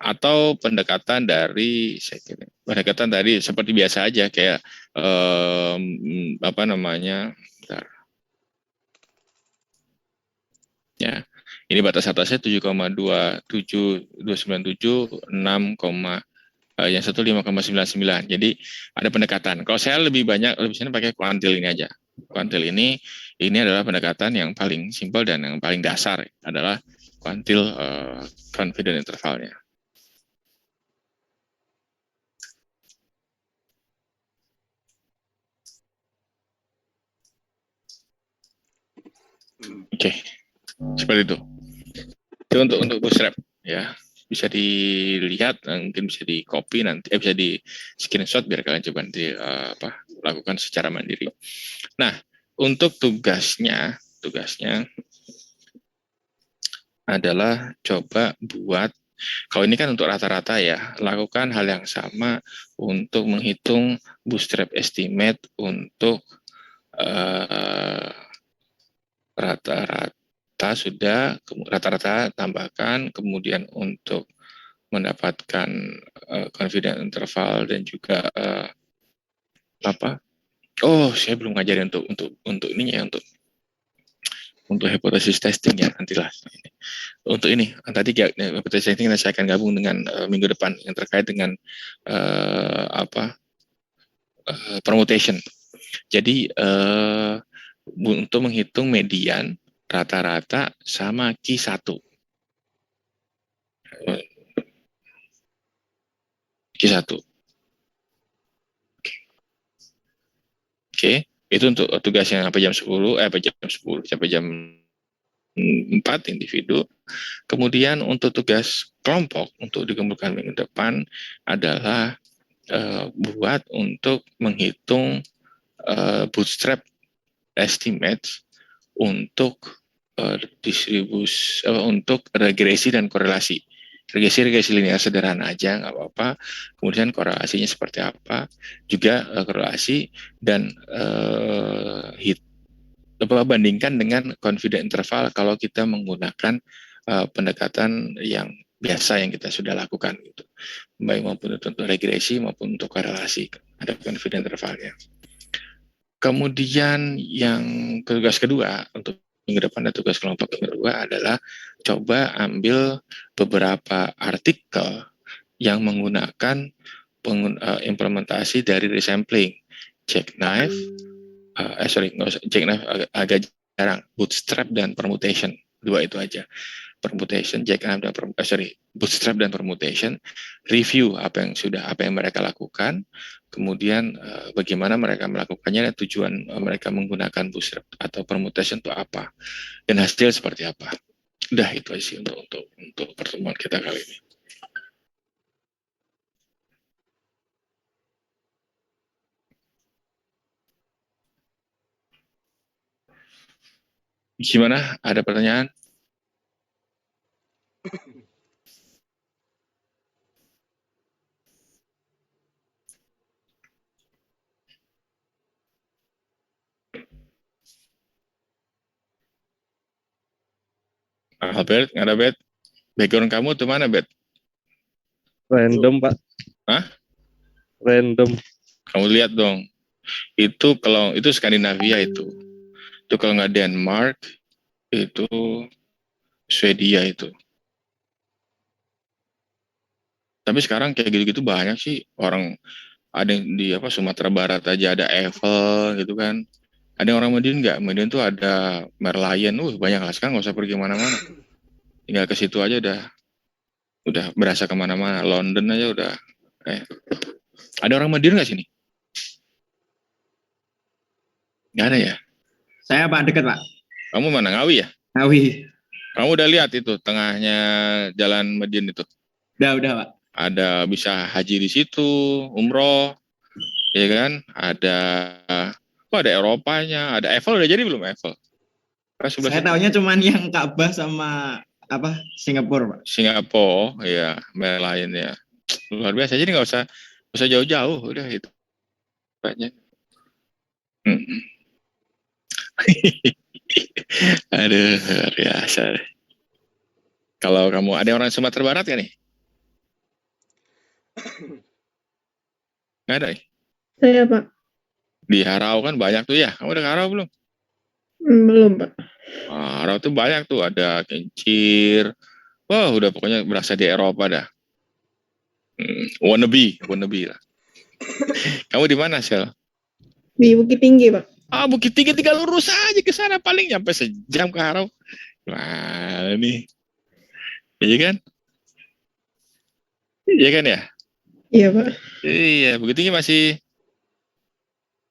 Speaker 1: Atau pendekatan dari seperti biasa aja, kayak bentar. Ya, ini batas atasnya 7,29727, 6, yang satu 5,99. Jadi ada pendekatan. Kalau saya lebih sini pakai kuantil ini aja. Kuantil ini adalah pendekatan yang paling simpel dan yang paling dasar, adalah kuantil confidence intervalnya. Oke. Seperti itu. Itu untuk bootstrap ya. Bisa dilihat, mungkin bisa di copy nanti, bisa di screenshot biar kalian coba nanti lakukan secara mandiri. Nah, untuk tugasnya adalah coba buat, kalau ini kan untuk rata-rata ya, lakukan hal yang sama untuk menghitung bootstrap estimate untuk rata-rata sudah, rata-rata tambahkan, kemudian untuk mendapatkan confidence interval dan juga saya belum ngajarin untuk ininya, untuk hipotesis testing ya, nantilah. Untuk ini tadi hipotesis testing saya akan gabung dengan minggu depan yang terkait dengan permutation. Jadi untuk menghitung median, rata-rata sama Q1. Q1. Oke. Itu untuk tugasnya sampai jam 10, sampai jam 4 individu. Kemudian untuk tugas kelompok untuk dikumpulkan minggu depan adalah buat untuk menghitung bootstrap estimates untuk distribusi untuk regresi dan korelasi. Regresi linear sederhana aja nggak apa-apa. Kemudian korelasinya seperti apa, juga korelasi dan bandingkan dengan confidence interval kalau kita menggunakan pendekatan yang biasa yang kita sudah lakukan gitu. Baik maupun untuk regresi maupun untuk korelasi, ada confidence intervalnya. Kemudian yang tugas kedua untuk minggu depan dan tugas kelompok kedua adalah coba ambil beberapa artikel yang menggunakan implementasi dari resampling, jackknife, jackknife agak jarang, bootstrap dan permutation, dua itu aja. Permutation, jackknife dan bootstrap dan permutation, review apa yang mereka lakukan, kemudian bagaimana mereka melakukannya dan tujuan mereka menggunakan bootstrap atau permutation itu apa, dan hasil seperti apa. Udah itu aja sih untuk pertemuan kita kali ini. Gimana? Ada pertanyaan? Albert, nggak ada Bet? Background kamu tuh mana Bet?
Speaker 8: Random, Pak.
Speaker 1: Hah?
Speaker 8: Random.
Speaker 1: Kamu lihat dong. Itu kalau itu Skandinavia itu. Itu kalau nggak Denmark, itu Swedia itu. Tapi sekarang kayak gitu-gitu banyak sih orang, ada yang di Sumatera Barat aja ada Eiffel gitu kan. Ada yang orang Medion nggak? Medion tuh ada Merlion, banyak lah sekarang nggak usah pergi mana-mana. Tinggal ke situ aja udah berasa kemana-mana. London aja udah. Ada orang Medion nggak sini? Nggak ada ya?
Speaker 9: Saya Pak, dekat Pak.
Speaker 1: Kamu mana, Ngawi ya?
Speaker 9: Ngawi.
Speaker 1: Kamu udah lihat itu tengahnya jalan Medion itu?
Speaker 9: Udah Pak.
Speaker 1: Ada bisa haji di situ, umroh, ya kan? Ada Eropanya, ada Eiffel udah jadi belum Eiffel?
Speaker 9: Saya tahunya cuman yang Ka'bah sama Singapura Pak.
Speaker 1: Singapura, ya, Merlion ya, luar biasa. Jadi nggak usah jauh-jauh, udah itu banyak. Aduh, luar biasa. Kalau kamu ada orang Sumatera Barat ya nih? Nggak ada ya?
Speaker 3: Saya Pak.
Speaker 1: Di Harau kan banyak tuh ya. Kamu udah ke Harau belum?
Speaker 3: Belum Pak.
Speaker 1: Harau tuh banyak tuh, ada Kencir. Wah, udah pokoknya berasa di Eropa dah. Wannabe lah. Kamu di mana, Sel?
Speaker 3: Di Bukit Tinggi Pak.
Speaker 1: Bukit Tinggi tinggal lurus aja ke sana, paling nyampe sejam ke Harau. Mana nih? Iya kan? Iya kan ya?
Speaker 3: Iya Pak.
Speaker 1: Iya, Bukit Tinggi masih.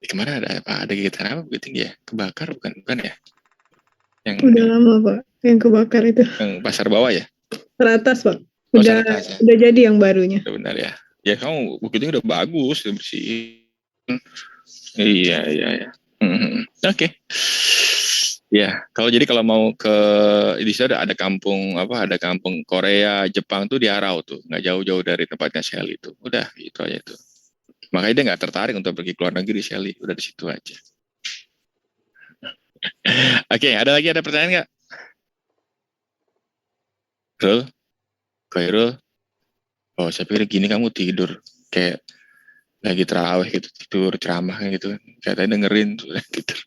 Speaker 1: Kemarin ada kegiatan apa Bukit Tinggi ya? Kebakar bukan ya? Yang
Speaker 3: udah lama Pak, yang kebakar itu.
Speaker 1: Yang pasar bawah ya?
Speaker 3: Teratas Pak. Udah jadi yang barunya.
Speaker 1: Benar ya. Ya kamu Bukit Tinggi udah bagus, udah bersih. Iya. Oke. Ya, kalau mau ke di sana ada kampung Korea, Jepang tuh di Harau tuh, nggak jauh-jauh dari tempatnya Shelly itu. Udah itu aja tuh. Makanya dia nggak tertarik untuk pergi ke luar negeri, Shelly. Udah di situ aja. Oke, ada pertanyaan nggak? Rul? Khairul? Oh, saya pikir gini kamu tidur. Kayak lagi terawih gitu, tidur, ceramah gitu. Katanya dengerin tuh, tidur.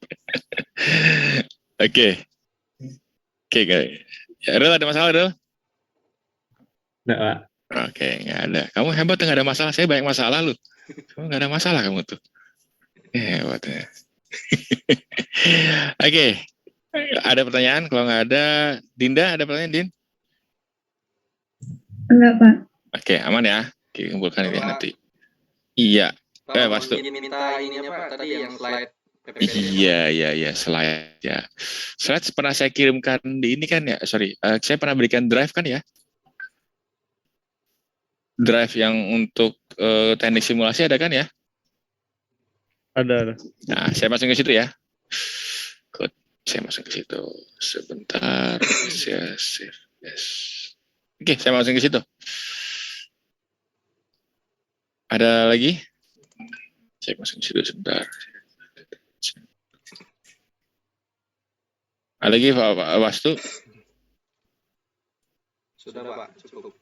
Speaker 1: Oke, guys. Ya, Rul, ada masalah, Rul?
Speaker 4: Nggak, Pak.
Speaker 1: Oke, nggak ada. Kamu hebat, nggak ada masalah. Saya banyak masalah, lu. Kamu nggak ada masalah kamu tuh. Hebat ya. Oke. Ada pertanyaan? Kalau nggak ada, Dinda, ada pertanyaan, Din?
Speaker 7: Enggak, Pak.
Speaker 1: Oke, aman ya. Kumpulkan ini nanti. Iya.
Speaker 6: Kalau minta ini Pak, tadi yang slide
Speaker 1: Iya, slide ya. Slide pernah saya kirimkan di ini kan ya, sorry, saya pernah berikan drive kan ya? Drive yang untuk teknik simulasi ada kan ya?
Speaker 8: Ada.
Speaker 1: Nah, saya masuk ke situ ya. Good. Saya masuk ke situ. Sebentar, saya save. Yes. Oke, saya masuk ke situ. Ada lagi? Saya masuk ke situ sebentar. Ada lagi Pak Wastu?
Speaker 6: Sudah Pak, cukup.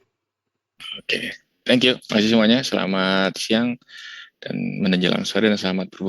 Speaker 1: Oke, thank you. Terima kasih semuanya. Selamat siang dan menjelang sore dan selamat berbuka.